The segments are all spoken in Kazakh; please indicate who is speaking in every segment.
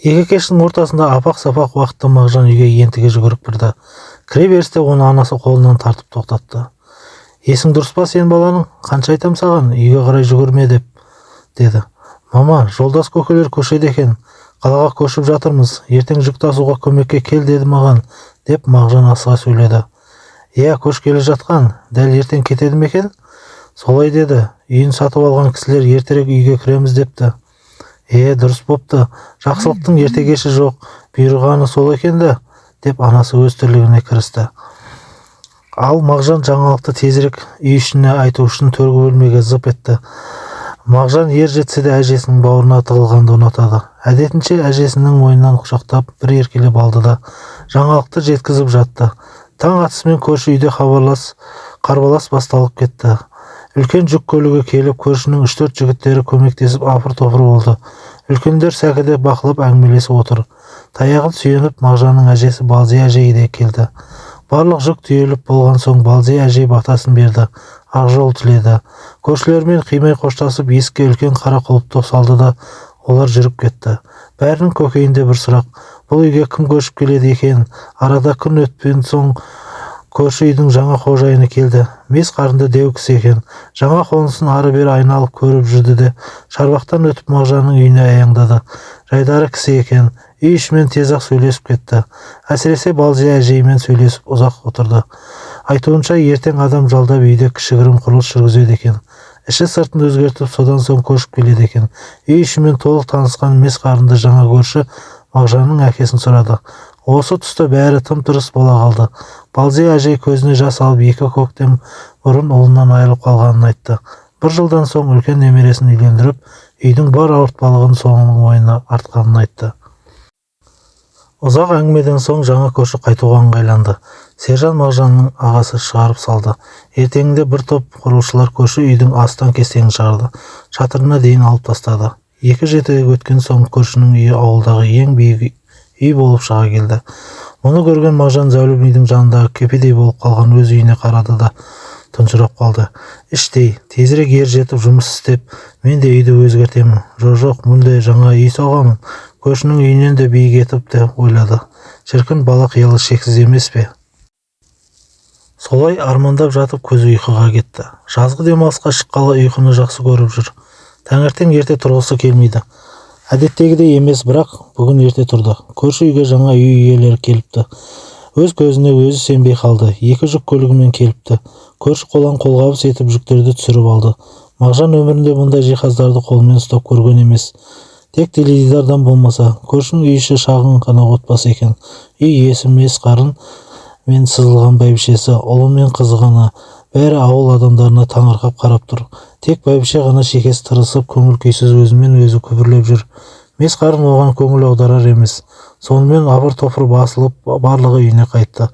Speaker 1: Екі кештің ортасында апақ-сапақ уақытта Мағжан үйге ентіге жүгіріп кірді. Кіре берісте оны анасы қолынан тартып тоқтатты. Есің дұрыс па сен баланың? Қанша айтам саған, үйге қарай жүгірме деді. Мама, жолдас көкелер көшеде екен. Қалаға көшіп жатырмыз. Ертең жүк тасуға көмекке кел деді маған, деп Мағжан асыға сөйледі. Көшкелі жатқан, дәл ертең кетеді ме екен? Солай деді. Үйін сатып алған кісілер ертерек үйге кіреміз депті. Дұрыс бопты. Жақсылықтың ертегеші жоқ, бұйырғаны сол екен де, деп анасы өз тірлігіне кірісті. Ал Мағжан жаңалықты тезірек үй ішіне айту үшін төргі бөлмеге зып етті. Мағжан ер жетсе де әжесінің бауырына тығылғанды ұнатады. Әдетінше әжесінің мойнынан құшақтап бір еркелеп алды да жаңалықты жеткізіп жатты. Таң атысымен көрші үйде қарбалас басталып кетті. Үлкен жүк көлігі келіп, көршінің 3-4 жігіттері көмектесіп апыр-топыр болды. Үлкендер сәкіде бақылап әңгімелесіп отыр. Таяғын сүйеніп Мағжанның әжесі Балзия әжей де келді. Барлық жүк түйеліп болған соң Балзия әжей батасын берді, ақ жол тіледі. Көршілермен қимай қоштасып есікке үлкен қара құлыпты салды да олар жүріп кетті. Бәрінің көкейінде бір сұрақ: бұл үйге кім көшіп келеді екен? Арада күн өтпен соң көрші үйдің жаңа қожайыны келді. Мес қарынды деу кісі екен. Жаңа қонысын ары-бері айналып көріп жүрді де шарбақтан өтіп Мағжанның үйіне аяңдады. Жайдары кісі екен. Үй ішімен тез-ақ сөйлесіп кетті. Әсіресе Балзия әжеймен сөйлесіп ұзақ отырды. Айтуынша ертең адам жалдап үйде кішігірім құрылыс жүргізеді екен. Іші сыртын өзгертіп содан соң көшіп келеді екен. Үй ішімен толық танысқан мес қарынды жаңа көрші Мағжанның әкесін сұрады. Осы тұста бәрі тым-тырыс бола қалды. Балзия әжей көзіне жас алып 2 көктем бұрын ұлынан айырылып қалғанын айтты. 1 жылдан соң үлкен немересін үйлендіріп, үйдің бар ауыртпалығын соның мойнына артқанын айтты. Ұзақ әңгімеден соң жаңа көрші қайтуға ыңғайланды. Сержан Мағжанның ағасы шығарып салды. Ертеңінде бір топ құрылысшылар көрші үйдің астан-кестеңін шығарды. Шатырына дейін алып тастады. 2 жеті өткен соң көршінің үйі ауылдағы ең биік үй болып шыға келді. Мұны көрген Мағжан зәулім үйдің жанындағы кепедей болып қалған өз үйіне қарады да тұнжырап қалды. Іштей, тезірек ер жетіп жұмыс істеп, мен де үйді өзгертемін. Жоқ, мұндай жаңа үй соғамын. Көршінің үйінен де биік етіп те ойлады. Шіркін бала қиялы шексіз емес пе? Солай армандап жатып көзі ұйқыға кетті. Жазғы демалысқа шыққалы ұйқыны жақсы көріп жүр. Таңертең ерте тұрғысы келмейді. Әдеттегідей емес, бірақ бүгін ерте тұрды. Көрші үйге жаңа үй иелері келіпті. Өз көзіне өзі сенбей қалды. 2 жүк көлігімен келіпті. Көрші қолаң қолғабыс етіп жүктерді түсіріп алды. Мағжан өмірінде бұндай жиһаздарды қолмен ұстап көрген емес. Тек теледидардан болмаса, көршінің үй іші шағын ғана отбасы екен. Үй иесі мес қарын мен сызылған бәйбішесі, ұлы мен қызы ғана. Бәрі ауыл адамдарына таңырқап қарап тұр. Тек бәйбіше ғана шекесі тырысып, көңіл күйсіз өзімен өзі күбірлеп жүр. Мес қарын оған көңіл аударар емес. Сонымен апыр-топыр басылып, барлығы үйіне қайтты.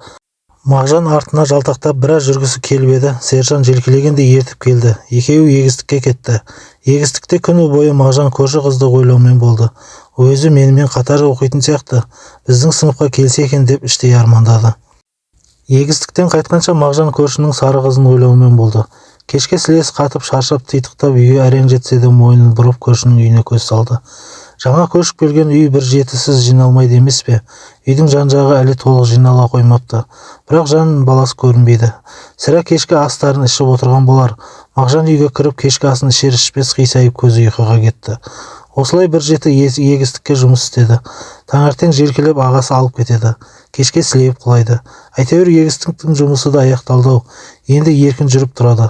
Speaker 1: Мағжан артына жалтақтап біраз жүргісі келіп еді. Сержан желкелегенде ертіп келді. Екеуі егістікке кетті. Егістікте күні бойы Мағжан көрші қызды ойлаумен болды. Өзі менімен қатар оқитын сияқты. Біздің сыныпқа келсе екен деп іштей армандады. Егістіктен қайтқанша Мағжан көршінің сары қызын ойлаумен болды. Кешке сілесі қатып, шаршап, титықтап үйге әрең жетсе де мойнын бұрып көршінің үйіне көз салды. Жаңа көшіп келген үй бір жетісіз жиналмайды емес пе? Үйдің жан-жағы әлі толық жинала қоймапты. Бірақ жан баласы көрінбейді. Сірә кешкі астарын ішіп отырған болар. Мағжан үйге кіріп кешкі асын ішер-ішпес қисайып көзі ұйқыға кетті. Осылай бір жеті егістікке жұмыс істеді. Таңертең желкелеп ағасы алып кетеді. Кешке сілейіп құлайды. Әйтеуір егістіктің жұмысы да аяқталды. Енді еркін жүріп тұрады.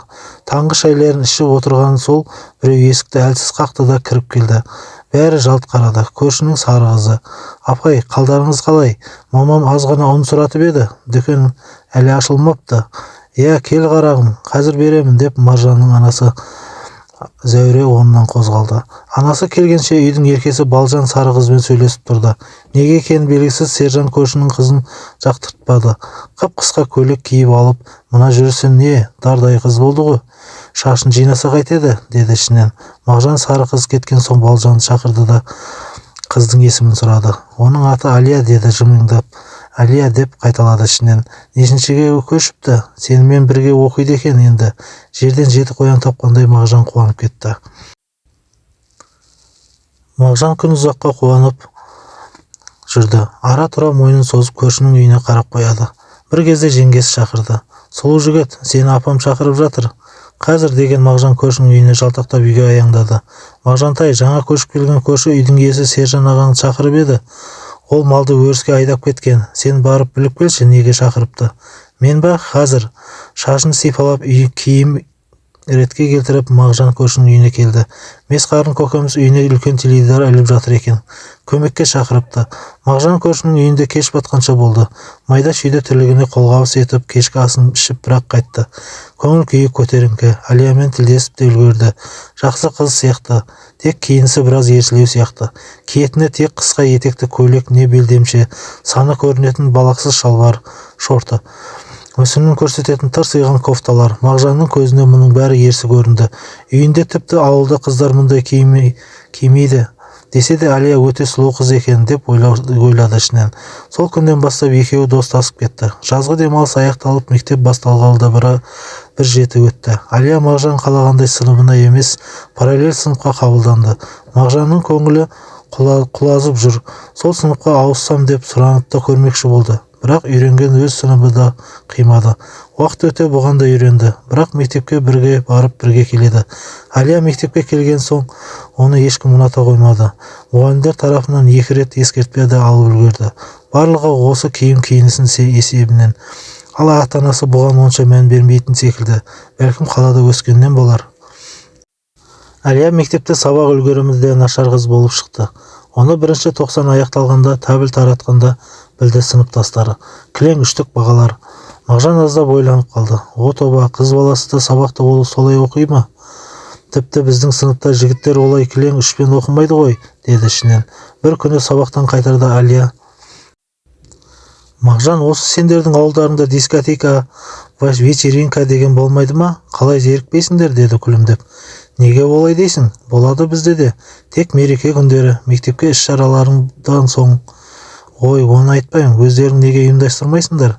Speaker 1: Таңғы шайларын ішіп отырған сол біреу есікті әлсіз қақты да кіріп келді. Бәрі жалт қарады. Көршінің сары қызы. Апай, қалдарыңыз қалай? Мамам аз ғана ұн сұратып еді. Дүкен әлі ашылмапты. Кел қарағым, қазір беремін, деп Маржанның анасы Зәуре орнынан қозғалды. Анасы келгенше үйдің еркесі Балжан сары қызбен сөйлесіп тұрды. Неге екені белгісіз Сержан көршінің қызын жақтыртпады. Қып-қысқа көйлек киіп алып, мына жүрісі не, дардай қыз болды ғой. Шашын жинаса қайтеді, деді ішінен. Мағжан сары қыз кеткен соң Балжанды шақырды да қыздың есімін сұрады. Оның аты Алия, деді жымыңдап. Алия, деп қайталады ішінен. Нешіншіге көшіпті? Сенімен бірге оқиды екен енді. Жерден 7 қоян тапқандай Мағжан қуанып кетті. Мағжан күн ұзаққа қуанып, жүрді. Ара тұра мойнын созып көршінің үйіне қарап қояды. Бір кезде жеңгесі шақырды. Сұлу жігіт, сені апам шақырып жатыр. Қазір деген Мағжан көршінің үйіне жалтақтап үйге аяңдады. Мағжантай, жаңа көшіп келген көрші үйдің иесі Сержан ағаңды шақырып еді. Ол малды өріске айдап кеткен. Сен барып біліп келші, неге шақырыпты? Мен ба? Қазір. Шашын сипалап киім ретке келтіріп Мағжан көршінің үйіне келді. Месқарын көкеміз үйіне үлкен теледидар іліп жатыр екен. Көмекке шақырыпты. Мағжан көршінің үйінде кеш батқанша болды. Майда шүйде тірлігіне қолғабыс етіп, кешкі асын ішіп бірақ қайтты. Көңіл күйі көтеріңкі. Алиямен тілдесіп те үлгерді. Жақсы қыз сияқты. Тек киінісі біраз ерсілеу сияқты. Киетіне тек қысқа етекті көйлек не белдемше, саны көрінетін балақсыз шалбар, шорты. Мүсінін көрсететін тырсиған кофталар. Мағжанның көзіне мұның бәрі ерсі көрінді. Үйінде тіпті ауылда қыздар мұндай кимейді. Десе де Алия өте сұлу қыз екен деп ойлады ішінен. Сол күннен бастап екеуі достасып кетті. Жазғы демалыс аяқталып, мектеп басталғалы да бір жеті өтті. Алия Мағжан қалағандай сыныбына емес, параллель сыныпқа қабылданды. Мағжанның көңілі құлазып жүр. Сол сыныпқа ауыссам деп сұранып та көрмекші болды. Бірақ үйренген өз сыныбы да қимады. Уақыт өте бұған да үйренді. Бірақ мектепке бірге барып бірге келеді. Алия мектепке келген соң оны ешкім ұната қоймады. Мұғалімдер тарапынан 2 рет ескертпе де алып үлгерді. Барлығы осы киінісін есебінен. Ал ата-анасы бұған онша мән бермейтін секілді. Бәлкім қалада өскеннен болар. Алия мектепте сабақ үлгерімізде нашар қыз болып шықты. Оны 1-90 аяқталғанда, тәбіл таратқанда білді сыныптастары. Кілең үштік бағалар. Мағжан аздап ойланып қалды. О тоба, қыз баласы да сабақты болу солай оқи ма? Тіпті біздің сыныпта жігіттер олай кілең үшпен оқымайды ғой, деді ішінен. Бір күні сабақтан қайтарда Алия: Мағжан, осы сендердің ауылдарыңда дискотека, вечеринка деген болмайды ма? Қалай зерікпейсіңдер, деді күлімдеп. Неге олай дейсің? Болады бізде де. Тек мереке күндері, мектепке іс-шараларыңдан соң. Ой, оны айтпаймын, өздерің неге ұйымдастырмайсыңдар?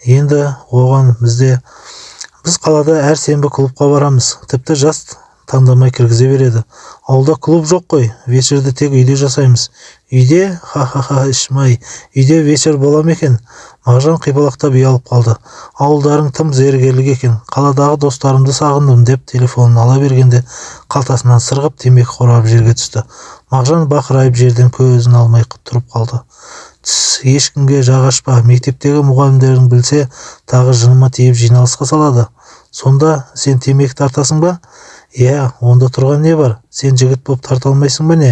Speaker 1: Енді оған біз қалада әр сенбі клубқа барамыз. Тіпті жас таңдамай кіргізе береді. Ауылда клуб жоқ қой, вечерді тек үйде жасаймыз. Үйде? Ха-ха-ха, ішмай. Үйде вечер бола ма екен? Мағжан қипалақтап ұялып қалды. Ауылдарың тым зергерлік екен. Қаладағы достарымды сағындым деп телефонын ала бергенде қалтасынан сырғып темекі қорап жерге түсті. Мағжан бақырайып жерден көзін алмай тұрып қалды. Ешкімге жағашпа, мектептегі мұғалімдерің білсе, тағы жыныма тиіп жиналысқа салады. Сонда сен темекі тартасың ба? Иә, онда тұрған не бар? Сен жігіт боп тарта алмайсың ба не?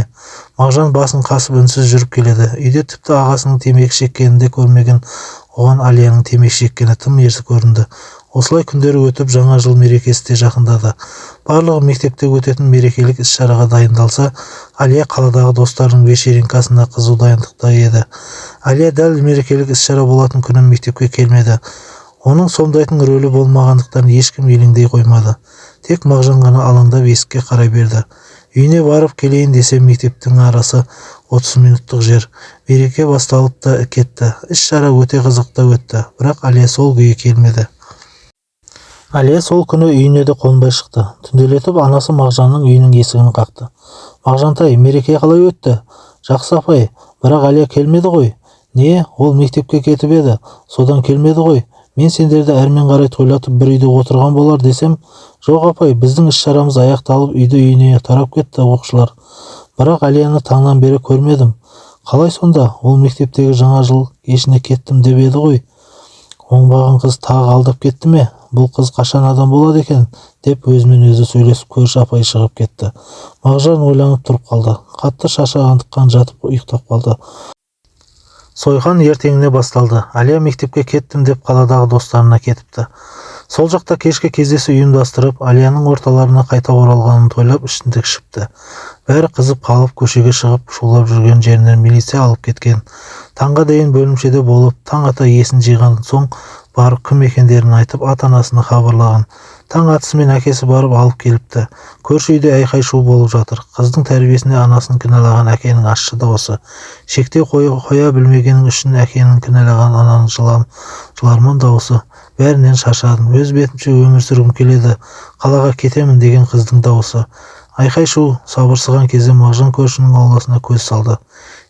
Speaker 1: Мағжан басын қасып үнсіз жүріп келеді. Үйде тіпті ағасының темекі шеккенін де көрмеген, оған Алияның темекі шеккені тым ерсі көрінді. Осылай күндері өтіп, жаңа жыл мерекесі де жақындады. Барлығы мектепте өтетін мерекелік іс-шараға дайындалса, Алия қаладағы достарының вечеринкасына қызу дайындықта еді. Алия дәл мерекелік іс-шара болатын күні мектепке келмеді. Оның сомдайтын рөлі болмағандықтан ешкім елеңдей қоймады. Тек Мағжан ғана алаңдап есікке қарай берді. Үйіне барып келейін десе, мектептің арасы 30 минуттық жер. Мереке басталып та кетті. Іс-шара өте қызықты өтті, бірақ Алия сол күйі келмеді. Алия сол күні үйіне де қонбай шықты. Түнделетіп анасы Мағжанның үйінің есігін қақты. Мағжантай, мереке қалай өтті? Жақсы апай, бірақ Алия келмеді ғой. Не, ол мектепке кетіп еді, содан келмеді ғой. Мен сендерді әрмен қарай тойлатып бір үйде отырған болар десем, жоқ апай, біздің іс-шарамыз аяқталып үйіне тарап кетті оқушылар. Бірақ Алияны таңнан бері көрмедім. Қалай сонда? Ол мектептегі жаңа жыл кешіне кеттім деп еді ғой. Оңбаған қыз тағы алдап кетті ме? Бұл қыз қашан адам болады екен, деп өзімен өзі сөйлесіп көрші апай шығып кетті. Мағжан ойланып тұрып қалды. Қатты шаршағандықтан жатып ұйықтап қалды. Сойқан ертеңіне басталды. Алия мектепке кеттім деп қаладағы достарына кетіпті. Сол жақта кешке кездесу ұйымдастырып, Алияның орталарына қайта оралғанын тойлап ішіндік шыпты. Бәрі қызып қалып, көшеге шығып, шулап жүрген жерінен милиция алып кеткен. Таңға дейін бөлімшеде болып, таң ата есін жиған соң барып кім екендерін айтып, ата-анасына хабарлаған. Таң атысымен әкесі барып алып келіпті. Көрші үйде айқай-шу болып жатыр. Қыздың тәрбиесіне анасын кінәлаған әкенің ащы дауысы. Шектеу қоя білмегенің үшін әкенің кінәлаған ананың жыларман дауысы. Бәрінен шаршадым. Өз бетімше өмір сүргім келеді. Қалаға кетемін деген қыздың дауысы. Айқай-шу сабырсыған кезде Мағжан көршінің ауласына көз салды.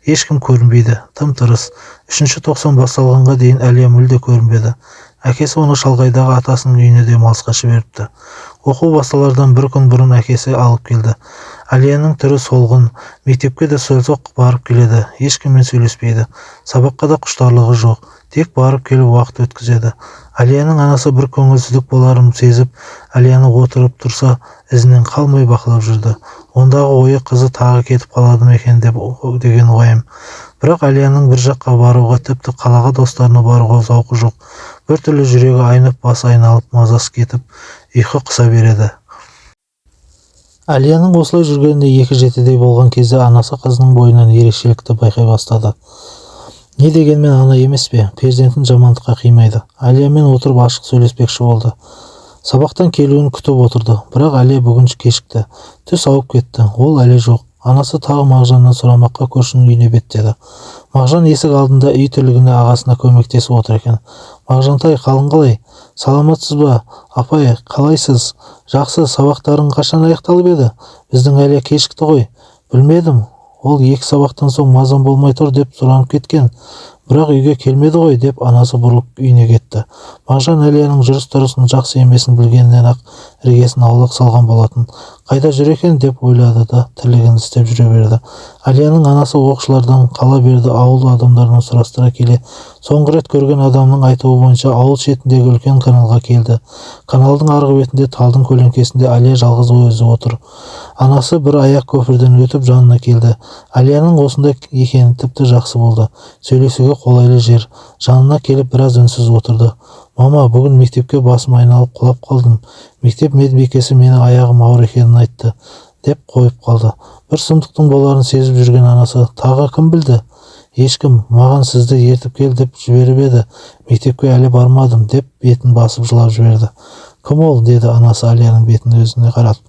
Speaker 1: Ешкім көрінбейді, тым-тырыс. 3-тоқсан басталғанға дейін Әлия мүлде көрінбеді. Әкесі оны шалғайдағы атасының үйіне демалысқа жіберіпті. Оқу басталардан бір күн бұрын әкесі алып келді. Әлияның түрі солғын, мектепке де сөлсоқ барып келеді, ешкіммен сөйлеспейді. Сабаққа да құштарлығы жоқ, тек барып келіп уақыт өткізеді. Әлияның анасы бір көңілсіздік боларын сезіп, Әлияны отырып тұрса, ізінен қалмай бақылап жүрді. Ондағы ойы қызы тағы кетіп қалады ма екен деген уайым. Бірақ Әлияның бір жаққа баруға, тіпті қалаға достарына баруға зауқы жоқ. Біртүрлі жүрегі айнып, басы айналып, мазасы кетіп, ұйқы қыса береді. Әлияның осылай жүргенінде 2-7-дей болған кезде анасы қызының бойынан ерекшелікті байқай бастады. Не дегенмен ана емес пе, перзентін жамандыққа қимайды. Әлиямен отырып ашық сөйлеспекші болды. Сабақтан келуін күтіп отырды, бірақ Әлия бүгін кешікті. Түс ауып кетті, ол әлі жоқ. Анасы тағы Мағжаннан сұрамаққа көршінің үйіне беттеді. Мағжан есік алдында үй тірлігіне ағасына көмектесіп отыр екен. Мағжантай, қалың қалай? Саламатсыз ба? Апай, қалайсыз? Жақсы, сабақтарың қашан аяқталып еді? Біздің Әлия кешікті ғой. Білмедім, ол 2 сабақтан соң мазам болмай тұр деп сұранып кеткен. Бірақ үйге келмеді ғой деп анасы бұрылып үйіне кетті. Мағжан Әлияның жүріс-тұрысының жақсы емесін білгеннен ақ іргесін аулақ салған болатын. Қайда жүр екен деп ойлады да тірлігін істеп жүре берді. Әлияның анасы оқушылардан қала берді ауыл адамдарынан сұрастыра келе, соңғы рет көрген адамның айтуы бойынша ауыл шетіндегі үлкен каналға келді. Каналдың арғы бетінде талдың көлеңкесінде Әлия жалғыз өзі отыр. Анасы бір аяқ көпірден өтіп жанына келді. Әлияның осында екені тіпті жақсы болды. Сөйлесуге қолайлы жер. Жанына келіп біраз үнсіз отырды. Мама, бүгін мектепке басым айналып құлап қалдым. Мектеп медбикесі мені аяғым ауыр екенін айтты, деп қойып қалды. Бір сұмдықтың боларын сезіп жүрген анасы, тағы кім білді? Ешкім, маған сізді ертіп кел деп жіберіп еді. Мектепке әлі бармадым, деп бетін басып жылап жіберді. Кім ол? Деді анасы Әлияның бетін өзіне қаратып.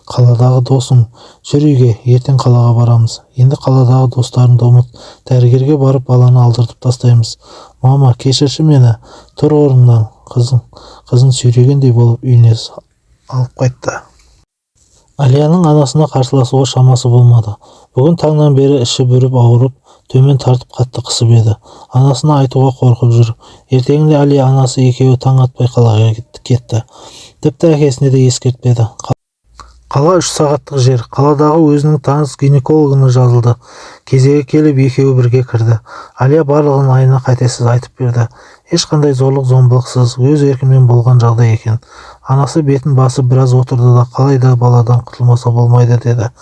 Speaker 1: Қаладағы досым, жүр үйге, ертең қалаға барамыз. Енді қаладағы достарыңды ұмыт, дәрігерге барып баланы алдыртып тастаймыз. Мама, кешірші мені, тұр орнынан. Қызын сүйрегендей болып үйіне алып қайтты. Әлияның анасына қарсыласуға шамасы болмады. Бүгін таңнан бері іші бүріп ауырып, төмен тартып қатты қысып еді. Анасына айтуға қорқып жүр. Ертеңінде Әлия анасы екеуі таң атпай қалаға кетті. Тіпті әкесіне де ескертпеді. Қала 3 сағаттық жер. Қаладағы өзінің таныс гинекологына жазылды. Кезегі келіп екеуі бірге кірді. Әлия барлығын айна қатесіз айтып берді. Ешқандай зорлық-зомбылықсыз, өз еркімен болған жағдай екен. Анасы бетін басып біраз отырды да, қалай да баладан құтылмаса болмайды деді.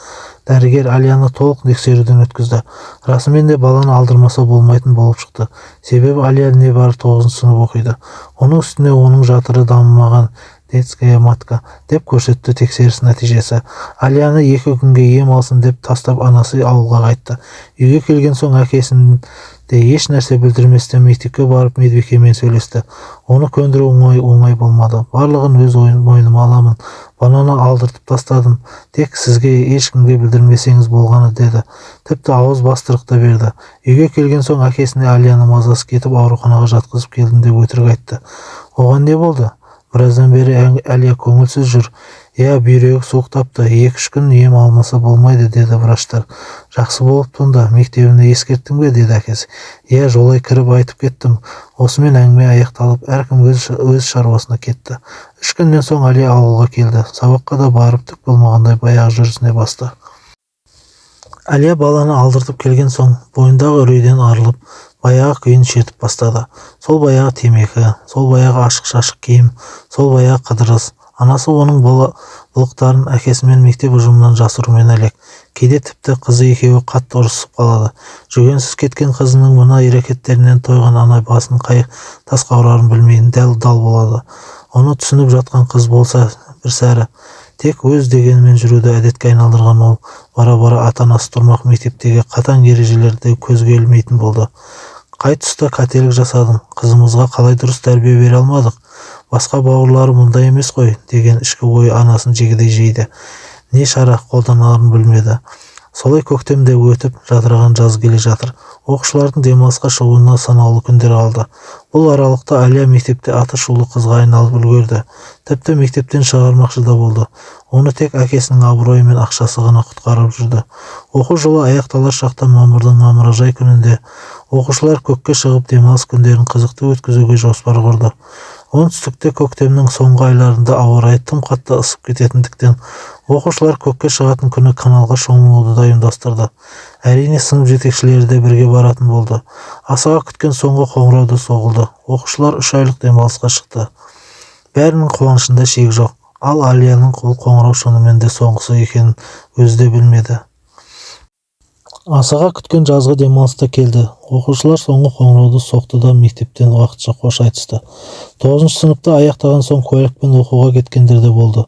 Speaker 1: Дәрігер Әлияны толық тексеруден өткізді. Расымен де баланы алдырмаса болмайтын болып шықты. Себебі Әлия небары 9 сынып оқиды. Оның үстіне оның жатыры дамымаған, детская матка деп көрсетті тексеріс нәтижесі. Әлияны 2 күнге ем алсын деп тастап анасы ауылға қайтты. Үйге келген соң әкесін де еш нәрсе білдірместен мектепке барып медбикемен сөйлесті. Оны көндіру оңай болмады. Барлығын өз мойныма аламын. Баланы алдыртып тастадым. Тек сізге ешкімге білдірмесеңіз болғаны деді. Тіпті ауыз бастырық та берді. Үйге келген соң әкесіне Әлияны мазасы кетіп ауруханаға жатқызып келдім деп өтірік айтты. Оған не болды? Біраздан бері Әлия көңілсіз жүр. Бүйрегі суықтапты, 2-3 күн ем алмаса болмайды, деді врачтар. Жақсы болып тұнда, мектебіне ескерттің бе, деді әкесі. Жолай кіріп айтып кеттім. Осымен әңгіме аяқталып, әркім өз шаруасына кетті. 3 күннен соң Әлия ауылға келді. Сабаққа да барып түк болмағандай баяғы жүрісіне басты. Әлия баланы алдыртып келген соң, бойындағы үрейден арылып, баяғы күйін шертіп бастады. Сол баяғы темекі, сол баяғы ашық-шашық киім, сол баяғы қыдырыс. Анасы оның бұлықтарын әкесімен мектеп ұжымынан жасырумен әлек. Кейде тіпті қызы екеуі қатты ұрысып қалады. Жүгенсіз кеткен қызының мына әрекеттерінен тойған ана басын қай тасқа ұрарын білмейін дал болады. Оны түсініп жатқан қыз болса бір сәрі. Тек өз дегенімен жүруді әдетке айналдырған ол, бара-бара ата-анасы тұрмақ мектептегі қатаң ережелерді көзге ілмейтін болды. Қай тұста қателік жасадым, қызымызға қалай дұрыс тәрбие бере алмадық, басқа бауырлары мұндай емес қой, деген ішкі ойы анасын жегідей жейді. Не шара қолданарын білмеді. Солай көктемде өтіп жатырған жаз келе жатыр. Оқушылардың демалысқа шығуына санаулы күндер қалды. Бұл аралықта Алия мектепте атышулы қызға айналып үлгерді. Тіпті мектептен шығармақшы да болды. Оны тек әкесінің абыройы мен ақшасы ғана құтқарып жүрді. Оқу жылы аяқталар шақта мамырдың мамыражай күнінде оқушылар көкке шығып демалыс күндерін қызықты өткізуге жоспар құрды. Оңтүстікте көктемнің соңғы айларында ауа райы тым қатты ысып кететіндіктен оқушылар көкке шығатын күні каналға шомылуды да ұйымдастырды. Әрине сынып жетекшілері де бірге баратын болды. Асыға күткен соңғы қоңырауды соғылды. Оқушылар 3 айлық демалысқа шықты. Бәрінің қуанышында шек жоқ. Ал Алияның бұл қоңырау шынымен де соңғысы екенін өзі де білмеді. Асыға күткен жазғы демалыста келді. Оқушылар соңғы қоңырауды соқты да мектептен уақытша қош айтысты. 9-шы сыныпта аяқтаған соң куәлікпен оқуға кеткендер де болды.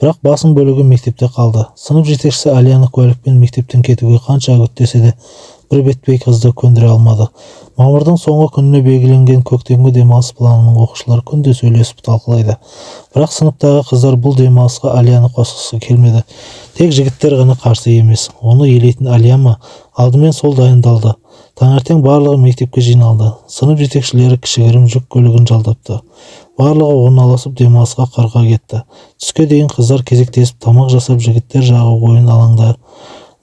Speaker 1: Бірақ басым бөлігі мектепте қалды. Сынып жетекшісі Алияны куәлікпен мектептен кетуге қанша үгіттесе де бір бетпей қызды көндіре алмады. Мамырдың соңғы күніне белгіленген көктемгі демалыс планының оқушылар күнде сөйлесіп талқылайды. Бірақ сыныптағы қыздар бұл демалысқа Алияны қосқысы келмеді. Тек жігіттер ғана қарсы емес. Оны елейтін Алия ма? Алдымен сол дайындалды. Таңертең барлығы мектепке жиналды. Сынып жетекшілері кішігірім жүк көлігін жалдапты. Барлығы орналасып демалысқа қырға кетті. Түске дейін қыздар кезектесіп тамақ жасап, жігіттер жағы ойын алаңдар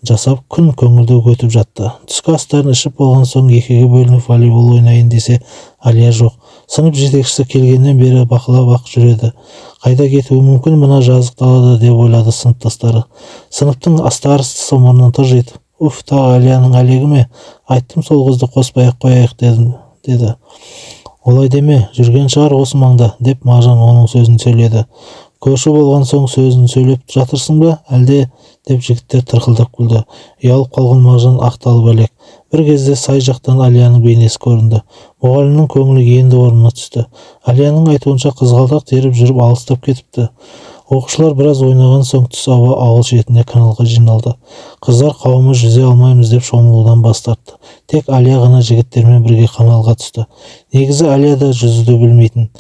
Speaker 1: жасап күн көңілді өтіп жатты. Түскі астарын ішіп болған соң екіге бөлініп волейбол ойнайын десе Алия жоқ. Сынып жетекшісі келгеннен бері бақылап жүреді. Қайда кетуі мүмкін мына жазық далада деп ойлады сыныптастары. Сыныптың астарыстысы мұрнын тырж етіп, «Уф, тағы Алияның әлегі ме? Айттым сол қызды қоспай-ақ қояйық деді. Олай деме, жүрген шығар осы маңда, деп Мағжан оның сөзін сөйледі. Көрші болған соң сөзін сөйлеп жатырсың ба, әлде, деп жігіттер тырқылдап күлді. Ұялып қалған Мағжан ақталып әлек. Бір кезде сай жақтан Алияның бейнесі көрінді. Мұғалімнің көңілі енді орнына түсті. Алияның айтуынша қызғалдақ теріп жүріп алыстап кетіпті. Оқушылар біраз ойнаған соң түс ауа ауыл шетіне каналға жиналды. Қыздар қауымы жүзе алмаймыз деп шомылудан бас тартты. Тек Алия ғана жігіттермен бірге каналға түсті. Негізі Алия да жүзуді білмейтін.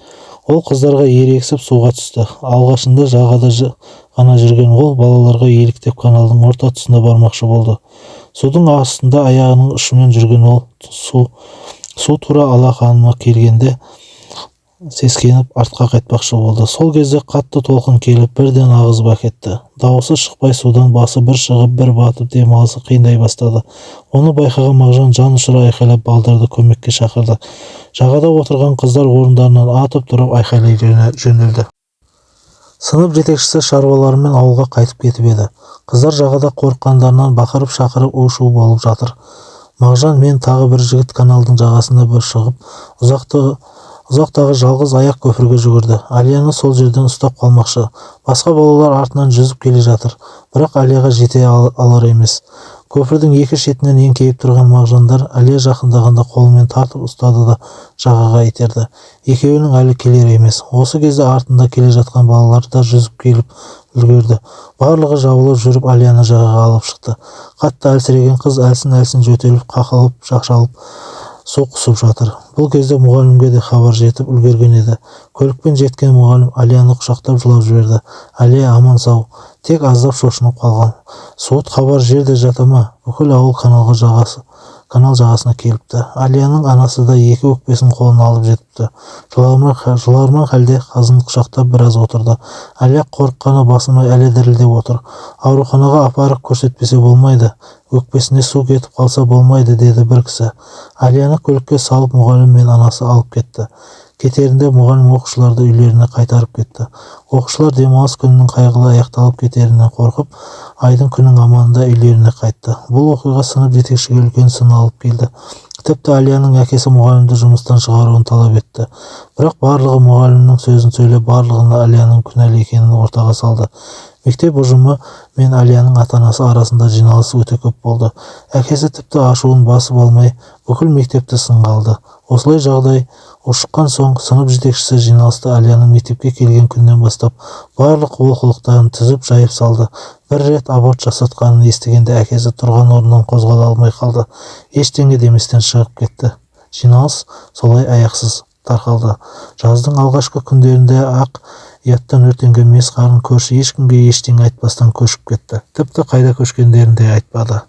Speaker 1: Ол қыздарға ерегісіп суға түсті. Алғашында жағада ғана жүрген ол балаларға еліктеп каналдың орта тұсына бармақшы болды. Судың астында аяғының ұшымен жүрген ол су тура алақанына келгенде сескеніп артқа қайтпақшы болды. Сол кезде қатты толқын келіп бірден ағызып әкетті. Дауысы шықпай судан басы бір шығып бір батып демалысы қиындай бастады. Оны байқаған Мағжан жан ұшыра айқайлап балдарды көмекке шақырды. Жағада отырған қыздар орындарынан атып тұрып айқайлай жөнелді. Сынып жетекшісі шаруаларымен ауылға қайтып кетіп еді. Қыздар жағада қорыққандарынан бақырып шақырып у-шу болып жатыр. Мағжан мен тағы бір жігіт каналдың жағасына бір шығып ұзақтағы жалғыз аяқ көпірге жүгірді. Алияны сол жерден ұстап қалмақшы. Басқа балалар артынан жүзіп келе жатыр. Бірақ Алияға жете алар емес. Көпірдің екі шетінен еңкейіп тұрған Мағжандар Алия жақындағанда қолымен тартып ұстады да жағаға итерді. Екеуінің әлі келер емес. Осы кезде артында келе жатқан балалар да жүзіп келіп үлгерді. Барлығы жабылып жүріп Алияны жағаға алып шықты. Қатты әлсіреген қыз әлсін-әлсін жөтеліп, қақалып, шақшалып су құсып жатыр. Бұл кезде мұғалімге де хабар жетіп үлгерген еді. Көлікпен жеткен мұғалім Алияны құшақтап жылап жіберді. Алия аман сау, тек аздап шошынып қалған. Суыт хабар жерде жата ма? Бүкіл ауыл канал жағасына келіпті. Алияның анасы да екі өкпесін қолына алып жетіпті. Жыларман халде қызын құшақтап біраз отырды. Алия қорыққаны басылмай әлі дірілдеп отыр. Ауруханаға апарып көрсетпесе болмайды. Өкпесіне су кетіп қалса болмайды, деді бір кісі. Алияны көлікке салып мұғалім мен анасы алып кетті. Кетерінде мұғалім оқушыларды үйлеріне қайтарып кетті. Оқушылар демалыс күнінің қайғылы аяқталып кетерінен қорқып, айдың күннің аманында үйлеріне қайтты. Бұл оқиға сынып жетекшіге үлкен сын алып келді. Тіпті Алияның әкесі мұғалімді жұмыстан шығаруын талап етті. Бірақ барлығы мұғалімнің сөзін сөйлеп, барлығына Алияның күнәлі екенін ортаға салды. Мектеп ұжымы мен Алияның ата-анасы арасында жиналыс өте көп болды. Әкесі тіпті ашуын басып алмай, бүкіл мектепті сынға алды. Осылай жағдай ушыққан соң сынып жетекшісі жиналысты Алияның мектепке келген күннен бастап барлық олқылықтарын тізіп жайып салды. Бір рет аборт жасатқанын естігенде әкесі тұрған орнынан қозғала алмай қалды. Ештеңе деместен шығып кетті. Жиналыс солай аяқсыз тарқалды. Жаздың алғашқы күндерінде ақ ұяттан өртенген мес қарын көрші ешкімге ештеңе айтпастан көшіп кетті. Тіпті қайда көшкендерін де айтпады.